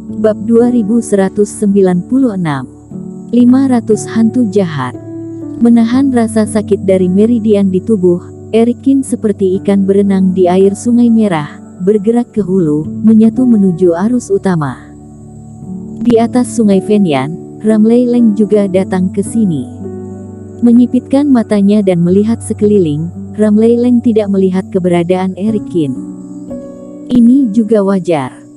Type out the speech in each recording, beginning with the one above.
Bab 2196. 500 hantu jahat. Menahan rasa sakit dari meridian di tubuh, Erikin seperti ikan berenang di air Sungai Merah, bergerak ke hulu, menyatu menuju arus utama. Di atas Sungai Fenian, Ramley Leng juga datang ke sini. Menyipitkan matanya dan melihat sekeliling, Ramley Leng tidak melihat keberadaan Erikin. Ini juga wajar.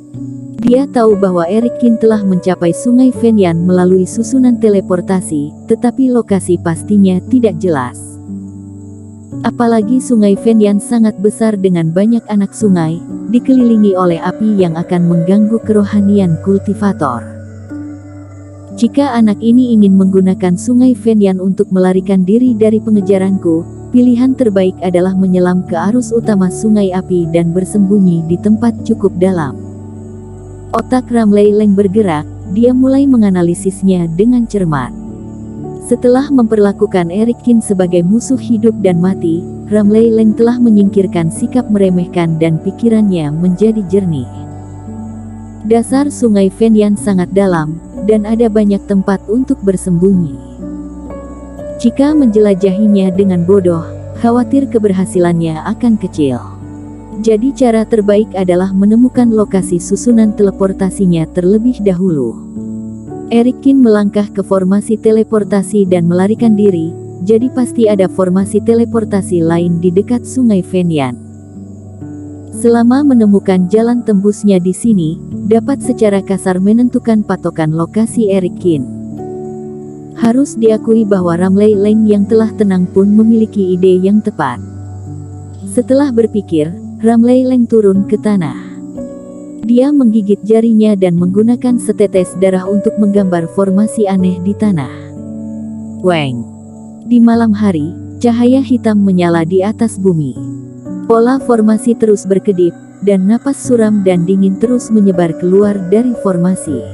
Dia tahu bahwa Erikin telah mencapai Sungai Fenian melalui susunan teleportasi, tetapi lokasi pastinya tidak jelas. Apalagi Sungai Fenian sangat besar dengan banyak anak sungai, dikelilingi oleh api yang akan mengganggu kerohanian kultivator. Jika anak ini ingin menggunakan Sungai Fenian untuk melarikan diri dari pengejaranku, pilihan terbaik adalah menyelam ke arus utama sungai api dan bersembunyi di tempat cukup dalam. Otak Ramley Leng bergerak, dia mulai menganalisisnya dengan cermat. Setelah memperlakukan Erikin sebagai musuh hidup dan mati, Ramley Leng telah menyingkirkan sikap meremehkan dan pikirannya menjadi jernih. Dasar Sungai Fenian sangat dalam, dan ada banyak tempat untuk bersembunyi. Jika menjelajahinya dengan bodoh, khawatir keberhasilannya akan kecil. Jadi cara terbaik adalah menemukan lokasi susunan teleportasinya terlebih dahulu. Erikin melangkah ke formasi teleportasi dan melarikan diri, jadi pasti ada formasi teleportasi lain di dekat Sungai Fenian. Selama menemukan jalan tembusnya di sini, dapat secara kasar menentukan patokan lokasi Erikin. Harus diakui bahwa Ramley Leng yang telah tenang pun memiliki ide yang tepat. Setelah berpikir, Ramley Leng turun ke tanah. Dia menggigit jarinya dan menggunakan setetes darah untuk menggambar formasi aneh di tanah. Weng! Di malam hari, cahaya hitam menyala di atas bumi. Pola formasi terus berkedip, dan napas suram dan dingin terus menyebar keluar dari formasi.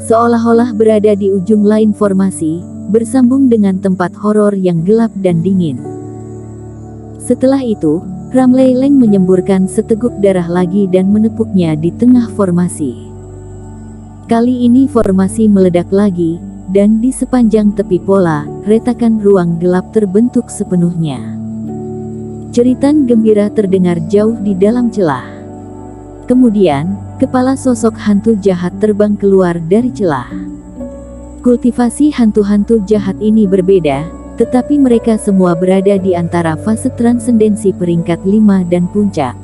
Seolah-olah berada di ujung lain formasi, bersambung dengan tempat horor yang gelap dan dingin. Setelah itu, Ramley Leng menyemburkan seteguk darah lagi dan menepuknya di tengah formasi. Kali ini formasi meledak lagi, dan di sepanjang tepi pola, retakan ruang gelap terbentuk sepenuhnya. Jeritan gembira terdengar jauh di dalam celah. Kemudian, kepala sosok hantu jahat terbang keluar dari celah. Kultivasi hantu-hantu jahat ini berbeda, tetapi mereka semua berada di antara fase transendensi peringkat 5 dan puncak.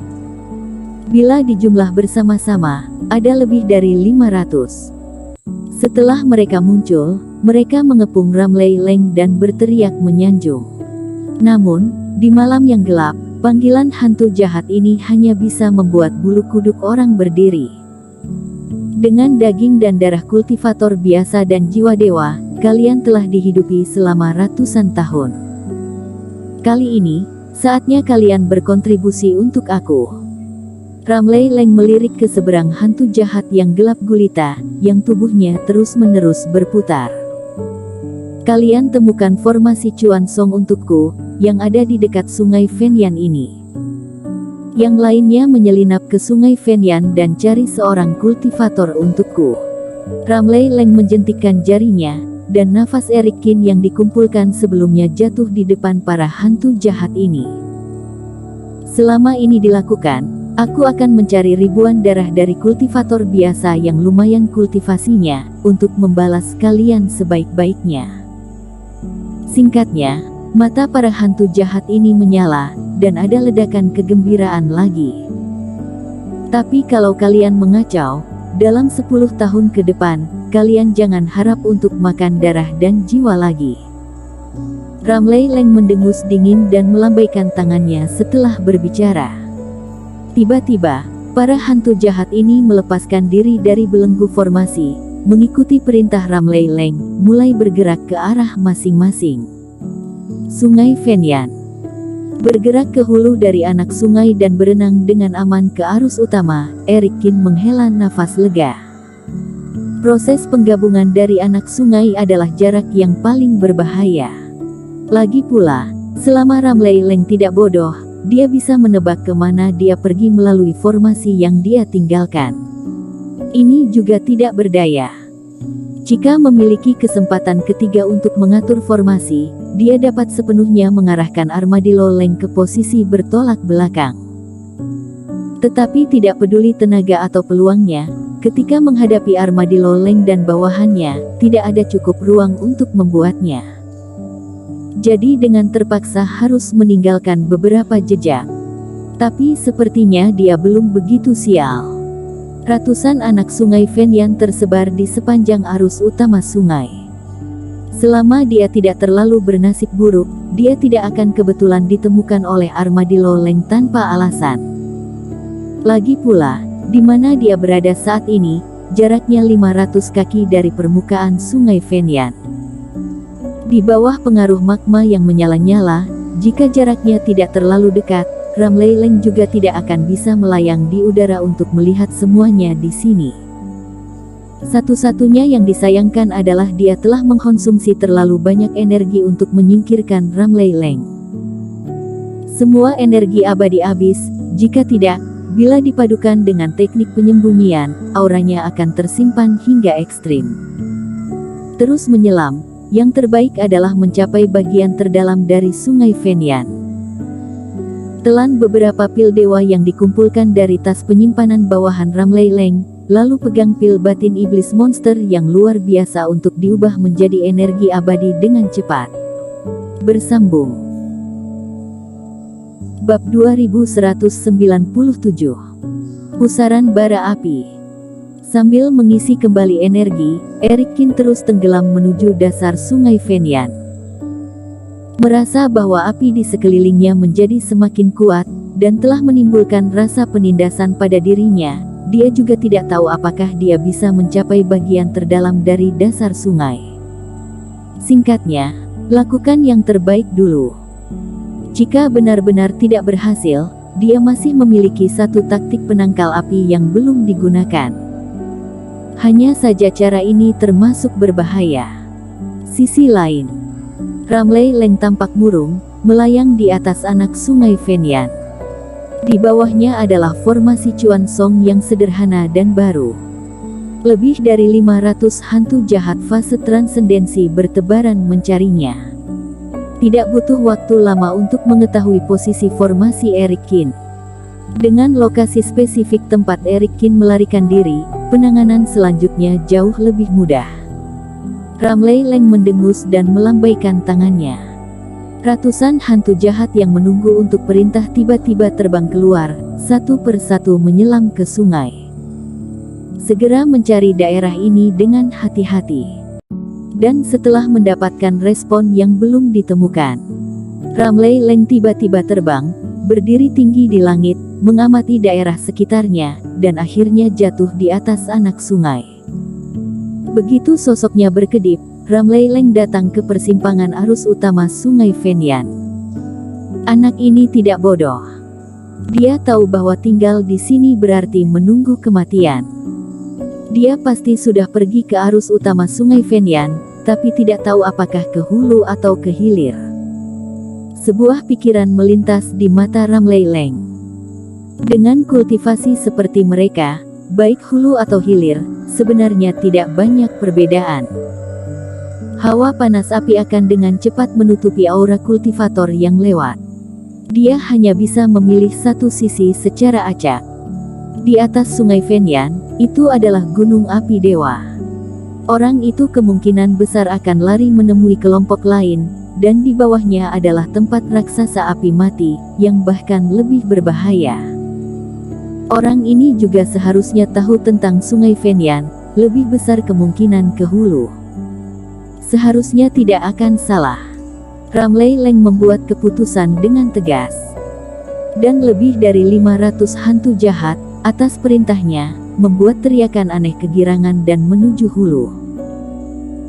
Bila dijumlah bersama-sama, ada lebih dari 500. Setelah mereka muncul, mereka mengepung Ramley Leng dan berteriak menyanjung. Namun, di malam yang gelap, panggilan hantu jahat ini hanya bisa membuat bulu kuduk orang berdiri. Dengan daging dan darah kultivator biasa dan jiwa dewa, kalian telah dihidupi selama ratusan tahun. Kali ini, saatnya kalian berkontribusi untuk aku. Ramley Leng melirik ke seberang hantu jahat yang gelap gulita, yang tubuhnya terus-menerus berputar. Kalian temukan formasi Cuan Song untukku, yang ada di dekat Sungai Fenian ini. Yang lainnya menyelinap ke Sungai Fenian dan cari seorang kultivator untukku. Ramley Leng menjentikkan jarinya, dan nafas Erikin yang dikumpulkan sebelumnya jatuh di depan para hantu jahat ini. Selama ini dilakukan, aku akan mencari ribuan darah dari kultivator biasa yang lumayan kultivasinya, untuk membalas kalian sebaik-baiknya. Singkatnya, mata para hantu jahat ini menyala, dan ada ledakan kegembiraan lagi. Tapi kalau kalian mengacau, dalam 10 tahun ke depan, kalian jangan harap untuk makan darah dan jiwa lagi. Ramley Leng mendengus dingin dan melambaikan tangannya setelah berbicara. Tiba-tiba, para hantu jahat ini melepaskan diri dari belenggu formasi, mengikuti perintah Ramley Leng, mulai bergerak ke arah masing-masing. Sungai Fenian bergerak ke hulu dari anak sungai dan berenang dengan aman ke arus utama. Erikin menghela nafas lega. Proses penggabungan dari anak sungai adalah jarak yang paling berbahaya. Lagi pula, selama Ramley Leng tidak bodoh, dia bisa menebak kemana dia pergi melalui formasi yang dia tinggalkan. ini juga tidak berdaya. Jika memiliki kesempatan ketiga untuk mengatur formasi, dia dapat sepenuhnya mengarahkan Armadillo Leng ke posisi bertolak belakang. Tetapi tidak peduli tenaga atau peluangnya, ketika menghadapi Armadillo Leng dan bawahannya, tidak ada cukup ruang untuk membuatnya. Jadi dengan terpaksa harus meninggalkan beberapa jejak. Tapi sepertinya dia belum begitu sial. Ratusan anak sungai Fenyan tersebar di sepanjang arus utama sungai. Selama dia tidak terlalu bernasib buruk, dia tidak akan kebetulan ditemukan oleh Armadillo Leng tanpa alasan. Lagi pula, di mana dia berada saat ini, jaraknya 500 kaki dari permukaan sungai Fenyan. Di bawah pengaruh magma yang menyala-nyala, jika jaraknya tidak terlalu dekat, Ramley Leng juga tidak akan bisa melayang di udara untuk melihat semuanya di sini. Satu-satunya yang disayangkan adalah dia telah mengkonsumsi terlalu banyak energi untuk menyingkirkan Ramley Leng. Semua energi abadi habis, jika tidak, bila dipadukan dengan teknik penyembunyian, auranya akan tersimpan hingga ekstrim. Terus menyelam, yang terbaik adalah mencapai bagian terdalam dari sungai Fenyan. Telan beberapa pil dewa yang dikumpulkan dari tas penyimpanan bawahan Ramley Leng, lalu pegang pil batin iblis monster yang luar biasa untuk diubah menjadi energi abadi dengan cepat. Bersambung. Bab 2197. Pusaran bara api. Sambil mengisi kembali energi, Eric Kin terus tenggelam menuju dasar sungai Fenyan. Merasa bahwa api di sekelilingnya menjadi semakin kuat, dan telah menimbulkan rasa penindasan pada dirinya, dia juga tidak tahu apakah dia bisa mencapai bagian terdalam dari dasar sungai. Singkatnya, lakukan yang terbaik dulu. Jika benar-benar tidak berhasil, dia masih memiliki satu taktik penangkal api yang belum digunakan. Hanya saja cara ini termasuk berbahaya. Sisi lain, Ramley Leng tampak murung, melayang di atas anak sungai Fenyan. Di bawahnya adalah formasi Chuan Song yang sederhana dan baru. Lebih dari 500 hantu jahat fase transendensi bertebaran mencarinya. Tidak butuh waktu lama untuk mengetahui posisi formasi Eric Kin. Dengan lokasi spesifik tempat Eric Kin melarikan diri, penanganan selanjutnya jauh lebih mudah. Ramley Leng mendengus dan melambaikan tangannya. Ratusan hantu jahat yang menunggu untuk perintah tiba-tiba terbang keluar, satu persatu menyelam ke sungai. Segera mencari daerah ini dengan hati-hati. Dan setelah mendapatkan respon yang belum ditemukan, Ramley Leng tiba-tiba terbang, berdiri tinggi di langit, mengamati daerah sekitarnya, dan akhirnya jatuh di atas anak sungai. Begitu sosoknya berkedip, Ramley Leng datang ke persimpangan arus utama sungai Fenyan. Anak ini tidak bodoh. Dia tahu bahwa tinggal di sini berarti menunggu kematian. Dia pasti sudah pergi ke arus utama sungai Fenyan, tapi tidak tahu apakah ke hulu atau ke hilir. Sebuah pikiran melintas di mata Ramley Leng. Dengan kultivasi seperti mereka, baik hulu atau hilir, sebenarnya tidak banyak perbedaan. Hawa panas api akan dengan cepat menutupi aura kultivator yang lewat. Dia hanya bisa memilih satu sisi secara acak. Di atas sungai Fenyan, itu adalah gunung api dewa. Orang itu kemungkinan besar akan lari menemui kelompok lain, dan di bawahnya adalah tempat raksasa api mati, yang bahkan lebih berbahaya. Orang ini juga seharusnya tahu tentang sungai Fenyan, lebih besar kemungkinan ke hulu. Seharusnya tidak akan salah. Ramley Leng membuat keputusan dengan tegas. Dan lebih dari 500 hantu jahat, atas perintahnya, membuat teriakan aneh kegirangan dan menuju hulu.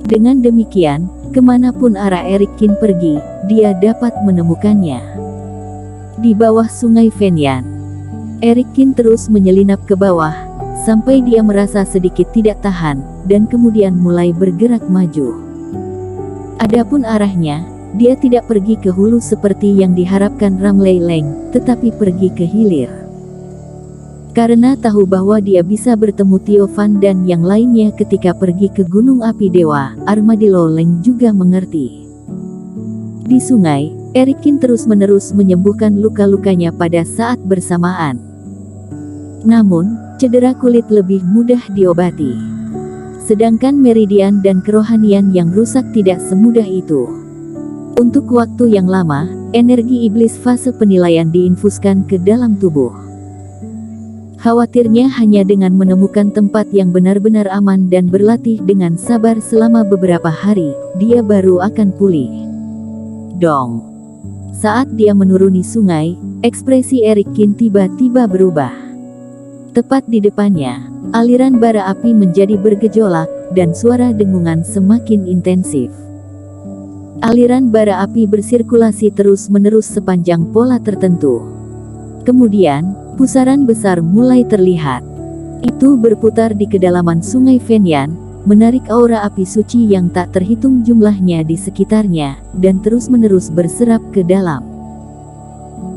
Dengan demikian, kemanapun arah Eric Kin pergi, dia dapat menemukannya. Di bawah sungai Fenyan, Eric Kin terus menyelinap ke bawah, sampai dia merasa sedikit tidak tahan, dan kemudian mulai bergerak maju. Adapun arahnya, dia tidak pergi ke hulu seperti yang diharapkan Ramley Leng, tetapi pergi ke hilir. Karena tahu bahwa dia bisa bertemu Tiovan dan yang lainnya ketika pergi ke Gunung Api Dewa, Armadillo Leng juga mengerti. Di sungai, Erikin terus-menerus menyembuhkan luka-lukanya pada saat bersamaan. Namun, cedera kulit lebih mudah diobati. Sedangkan meridian dan kerohanian yang rusak tidak semudah itu. Untuk waktu yang lama, energi iblis fase penilaian diinfuskan ke dalam tubuh. Khawatirnya hanya dengan menemukan tempat yang benar-benar aman dan berlatih dengan sabar selama beberapa hari, dia baru akan pulih. Dong. Saat dia menuruni sungai, ekspresi Erikin tiba-tiba berubah. Tepat di depannya, aliran bara api menjadi bergejolak, dan suara dengungan semakin intensif. Aliran bara api bersirkulasi terus-menerus sepanjang pola tertentu. Kemudian, pusaran besar mulai terlihat. Itu berputar di kedalaman sungai Fenyan, menarik aura api suci yang tak terhitung jumlahnya di sekitarnya, dan terus-menerus berserap ke dalam.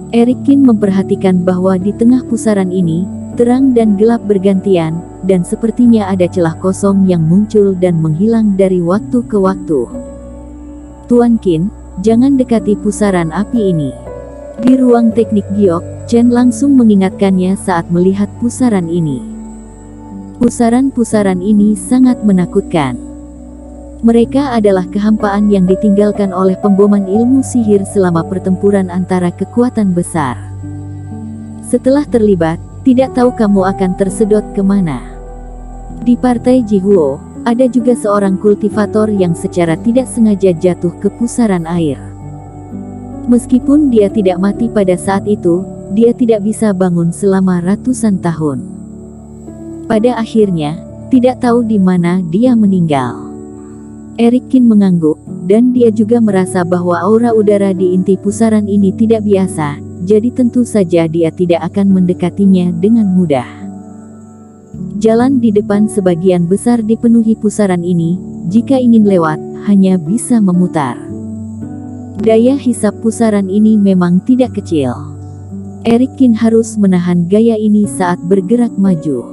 Erikin memperhatikan bahwa di tengah pusaran ini, terang dan gelap bergantian, dan sepertinya ada celah kosong yang muncul dan menghilang dari waktu ke waktu. Tuan Qin, jangan dekati pusaran api ini. Di ruang teknik giok, Chen langsung mengingatkannya saat melihat pusaran ini. Pusaran-pusaran ini sangat menakutkan. Mereka adalah kehampaan yang ditinggalkan oleh pemboman ilmu sihir selama pertempuran antara kekuatan besar. Setelah terlibat, tidak tahu kamu akan tersedot kemana. Di partai Jihuo, ada juga seorang kultivator yang secara tidak sengaja jatuh ke pusaran air. Meskipun dia tidak mati pada saat itu, dia tidak bisa bangun selama ratusan tahun. Pada akhirnya, tidak tahu di mana dia meninggal. Erikin mengangguk, dan dia juga merasa bahwa aura udara di inti pusaran ini tidak biasa, jadi tentu saja dia tidak akan mendekatinya dengan mudah. Jalan di depan sebagian besar dipenuhi pusaran ini, jika ingin lewat, hanya bisa memutar. Daya hisap pusaran ini memang tidak kecil. Erikin harus menahan gaya ini saat bergerak maju.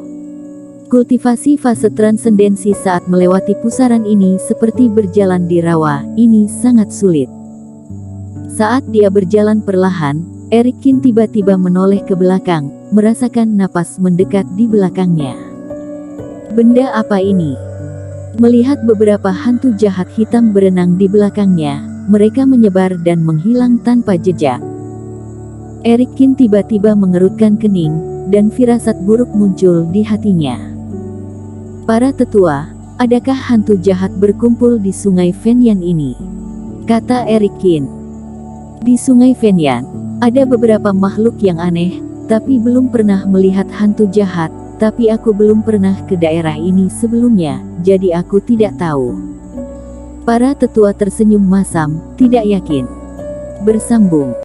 Kultivasi fase transendensi saat melewati pusaran ini seperti berjalan di rawa, ini sangat sulit. Saat dia berjalan perlahan, Erikin tiba-tiba menoleh ke belakang, merasakan napas mendekat di belakangnya. Benda apa ini? Melihat beberapa hantu jahat hitam berenang di belakangnya, mereka menyebar dan menghilang tanpa jejak. Erikin tiba-tiba mengerutkan kening, dan firasat buruk muncul di hatinya. Para tetua, adakah hantu jahat berkumpul di sungai Fenyan ini? Kata Erikin. Di sungai Fenyan, ada beberapa makhluk yang aneh, tapi belum pernah melihat hantu jahat, tapi aku belum pernah ke daerah ini sebelumnya, jadi aku tidak tahu. Para tetua tersenyum masam, tidak yakin. Bersambung.